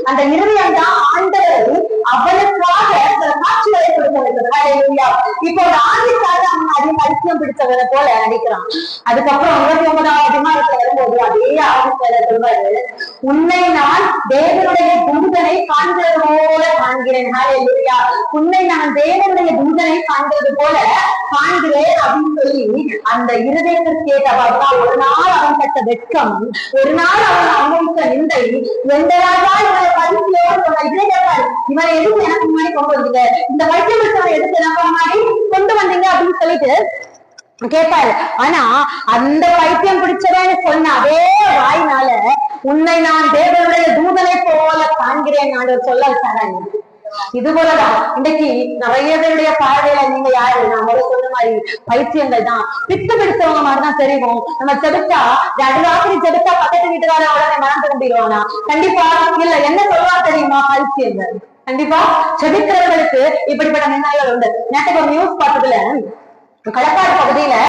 அந்த இருதயம் தான் ஆண்டவர் அவனுக்காக சில காட்சிகளை கொடுத்தவர்கள். இப்போ ஒரு ஆண்டிக்காக அவன் அதிக பரிச்சயம் பிடிச்சவரை போல நடிக்கிறான். அதுக்கப்புறம் 29வது அதிகாரத்துல வரும்போது அதே ஆதித்ய சொல்வாரு, உன்னை நான் தேவனுடைய தூதனை காண்கிறது போல காண்கிறேன். உன்னை நான் தேவனுடைய தூதனை காண்கிறது போல காண்கிறேன் அப்படின்னு சொல்லி அந்த இருதயத்திற்கு ஏற்றவாறுதா ஒரு நாள் அவன் பட்ட வெட்கம், ஒரு நாள் அவன் அனுபவித்த நிந்தை, எந்த ராஜா இவனை பரிசையோடு இவனை எதுக்கு எனக்கு முன்னாடி கொண்டு வந்தீங்க, இந்த பரிசை எதுக்கு எனக்கு முன்னாடி கொண்டு வந்தீங்க அப்படின்னு சொல்லிட்டு கேட்பாரு. ஆனா அந்த பைத்தியம் பிடிச்சவன்னு சொன்ன அதே வாய்னால உன்னை நான் தேவனுடைய தூதனை போல காண்கிறேன் நான் சொல்ல வச்சாராங்க. இது போலதான் இன்னைக்கு நிறைய பேருடைய பார்வையில நீங்க யாரு, நான் முதல்ல சொன்ன மாதிரி பைத்தியங்கள் தான், பித்து பிடிச்சவங்க மாதிரிதான் தெரியும். நம்ம செடுத்தா ராத்திரி செடுத்தா பக்கத்து வீட்டுக்கார உடனே மறந்து கொண்டிடுவானா? கண்டிப்பா இல்ல. என்ன சொல்லுவா தெரியுமா? பைத்தியங்கள். கண்டிப்பா செதுக்கிறவர்களுக்கு இப்படிப்பட்ட நிர்ணயங்கள் உண்டு. நேற்று நியூஸ் பார்த்ததுல களக்காடு பகுதியில